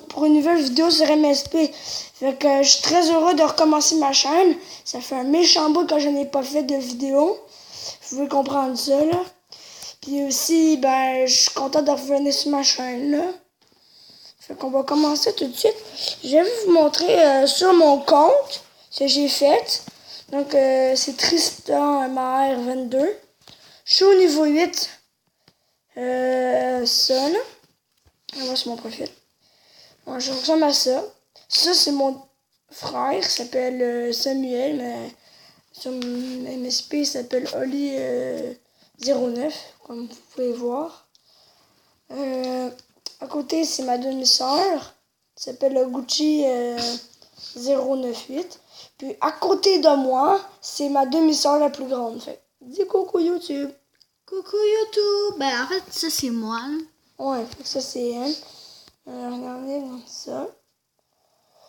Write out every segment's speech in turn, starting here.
pour une nouvelle vidéo sur MSP. Fait que je suis très heureux de recommencer ma chaîne. Ça fait un méchant bout que je n'ai pas fait de vidéo. Vous pouvez comprendre ça, là. Puis aussi, ben, je suis content de revenir sur ma chaîne, là. Fait qu'on va commencer tout de suite. Je vais vous montrer sur mon compte ce que j'ai fait. Donc, c'est Tristan Maher 22. Je suis au niveau 8. Ça, là. On va sur mon profil. Bon, je ressemble à ça. Ça, c'est mon frère. Il s'appelle Samuel, mais sur MSP, il s'appelle Oli 09, comme vous pouvez voir. À côté, c'est ma demi-sœur. Elle s'appelle Gucci 098. Puis à côté de moi, c'est ma demi-sœur la plus grande. Fait dis coucou YouTube. Coucou YouTube. Ben en fait, ça c'est moi. Ouais, ça c'est elle. Regardez ça.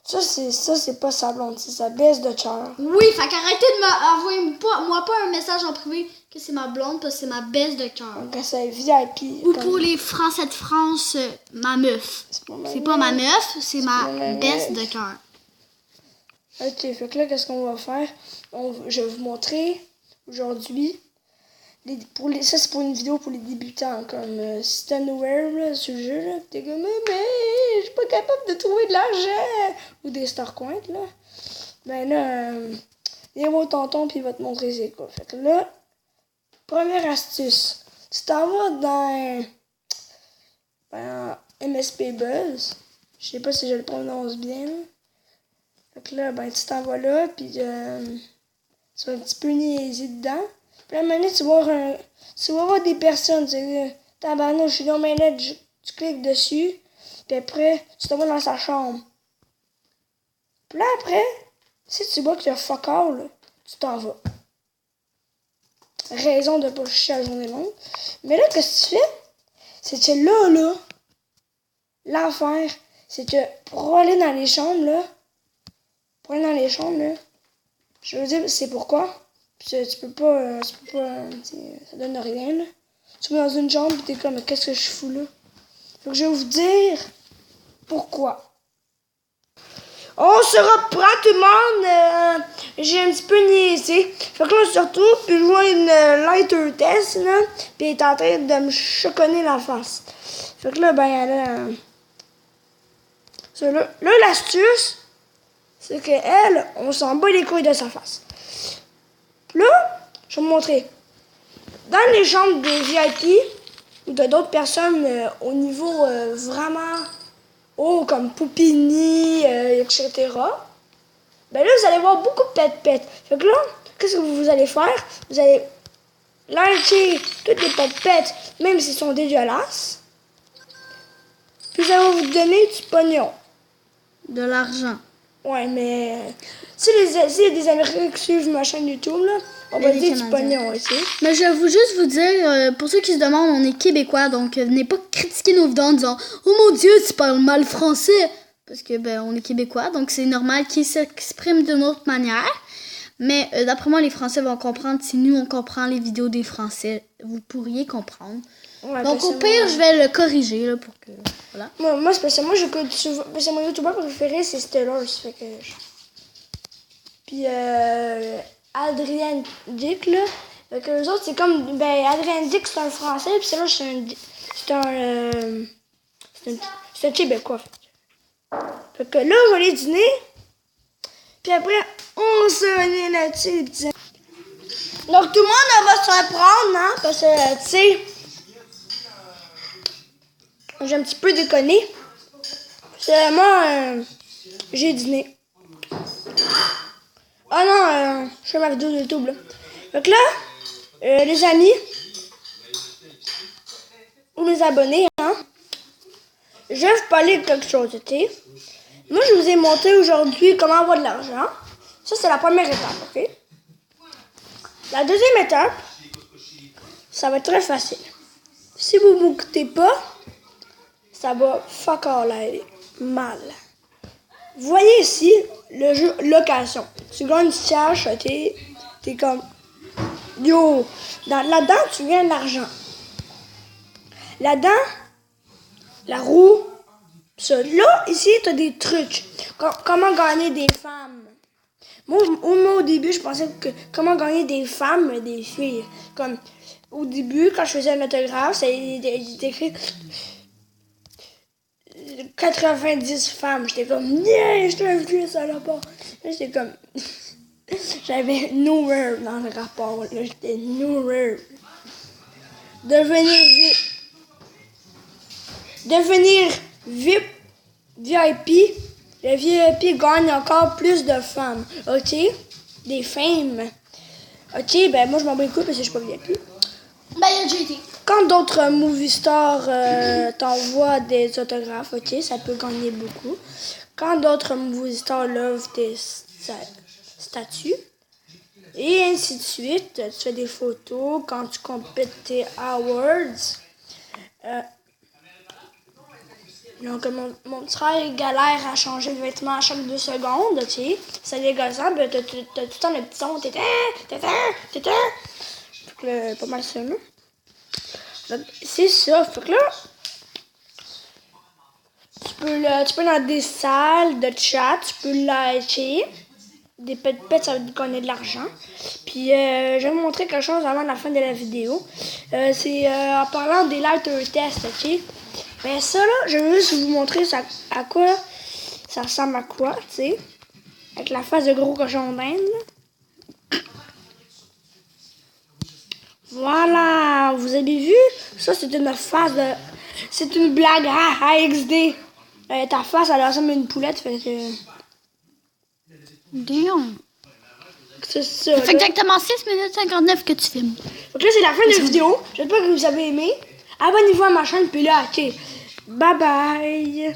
Ça c'est pas sa blonde, c'est sa baisse de cœur. Oui, fait qu'arrêtez de m'envoyer moi pas un message en privé que c'est ma blonde parce que c'est ma baisse de cœur. Donc c'est VIP. Ou pour les Français de France, ma meuf. C'est pas ma meuf, c'est ma baisse de cœur. Ok, fait que là, qu'est-ce qu'on va faire? Je vais vous montrer aujourd'hui. Ça, c'est pour une vidéo pour les débutants, comme si t'es nowhere sur le jeu, là, t'es comme, mais je suis pas capable de trouver de l'argent, ou des starcoins, là. Ben là, viens voir tonton, puis il va te montrer c'est quoi. Fait que là, première astuce, tu t'en vas dans MSP Buzz, je sais pas si je le prononce bien, là. Fait que là, ben, tu t'en vas là, puis tu vas un petit peu niaiser dedans. Puis là, maintenant, tu vas voir des personnes, tu sais, tabarnouche, je suis dans ma lettre, tu cliques dessus, puis après, tu te vas dans sa chambre. Puis là, après, si tu vois qu'il y a fuck all, là, tu t'en vas. Raison de pas chier la journée longue. Mais là, qu'est-ce que tu fais? C'est que là, l'affaire, c'est que pour aller dans les chambres, là, je veux dire, c'est pourquoi? Tu peux pas, ça donne rien, là. Tu vas dans une chambre pis t'es comme, mais qu'est-ce que je fous là? Fait que je vais vous dire pourquoi. On se reprend tout le monde, j'ai un petit peu niaisé. Fait que là, on se retrouve puis je vois une lighter test, là, pis elle est en train de me choconner la face. Fait que là, ben, là, l'astuce, c'est qu'elle, on s'en bat les couilles de sa face. Là, je vais vous montrer. Dans les chambres des VIP ou de d'autres personnes au niveau vraiment haut, comme Poupini, etc., ben là, vous allez voir beaucoup de pet-pet. Fait que là, qu'est-ce que vous allez faire? Vous allez liker toutes les pet-pet, même s'ils sont dégueulasses. Puis ça va vous donner du pognon. De l'argent. Ouais, mais s'il y a des Américains qui suivent ma chaîne YouTube, là, on va dire du pognon aussi. Mais je veux juste vous dire, pour ceux qui se demandent, on est québécois, donc venez pas critiquer nos vidéos en disant « Oh mon Dieu, tu parles mal français! » Parce que, ben, on est québécois, donc c'est normal qu'ils s'expriment d'une autre manière. Mais d'après moi, les Français vont comprendre si nous, on comprend les vidéos des Français. Vous pourriez comprendre. Ouais, donc au pire, je vais le corriger, là, pour que... Voilà. Moi spécialement, j'écoute souvent... Parce que mon youtubeur préféré, c'est Stellars. Fait que... Puis, Adrien Dick, là. Fait que eux autres, c'est comme... Ben, Adrien Dick, c'est un Français, puis Stellars, c'est un Québécois. Fait que là, je vais aller dîner. Puis après, on se remet là-dessus. Donc, tout le monde va se reprendre, hein, parce que, tu sais... J'ai un petit peu déconné. C'est vraiment... j'ai dîné. Ah non, je fais ma vidéo de YouTube, là. Donc là, les amis, ou mes abonnés, hein, je vais vous parler de quelque chose, ok? Moi, je vous ai montré aujourd'hui comment avoir de l'argent. Ça, c'est la première étape, ok? La deuxième étape, ça va être très facile. Si vous ne m'écoutez pas, ça va fuck all aller mal. Vous voyez ici le jeu location. Tu gagnes du cash, ok? T'es comme... Yo! Là-dedans, tu gagnes de l'argent. Là-dedans, la roue, Ça, là, ici, t'as des trucs. Comment gagner des femmes. Moi, au début, je pensais que comment gagner des femmes, des filles. Comme, au début, quand je faisais un autographe, c'était écrit 90 femmes. J'étais comme, yeah, je t'ai vu ça là-bas. Là, j'étais comme, j'avais nowhere dans le rapport. Là, j'étais nowhere. Devenir VIP. Le VIP gagne encore plus de femmes. OK? Des femmes. OK, ben moi je m'en bats les couilles parce que je suis pas VIP. Ben, il y a JT. Quand d'autres movie stars t'envoient des autographes, OK, ça peut gagner beaucoup. Quand d'autres movie stars love tes statuts. Et ainsi de suite. Tu fais des photos quand tu compètes tes awards. Donc, mon petit frère galère à changer de vêtements à chaque 2 secondes, tu sais. C'est dégossant, ben, t'as tout le temps le petit son, tétin. Fait que là, pas mal ça, là. Donc, c'est ça. Fait que là, tu peux dans des salles de chat, tu peux liker. Des pets, ça va te gagner de l'argent. Puis, je vais vous montrer quelque chose avant la fin de la vidéo. C'est en parlant des lighter tests, ok? Mais ça, là, je vais juste vous montrer ça, à quoi ça ressemble à quoi, tu sais. Avec la face de gros cochon d'Inde, là. Voilà, vous avez vu? Ça, c'est une face de... C'est une blague, XD. Ta face, elle ressemble à une poulette, fait que... Damn. C'est ça. Ça fait exactement 6 minutes 59 que tu filmes. Donc là, c'est la fin de la vidéo. J'espère que vous avez aimé. Abonnez-vous à ma chaîne, puis là, ok. Bye bye.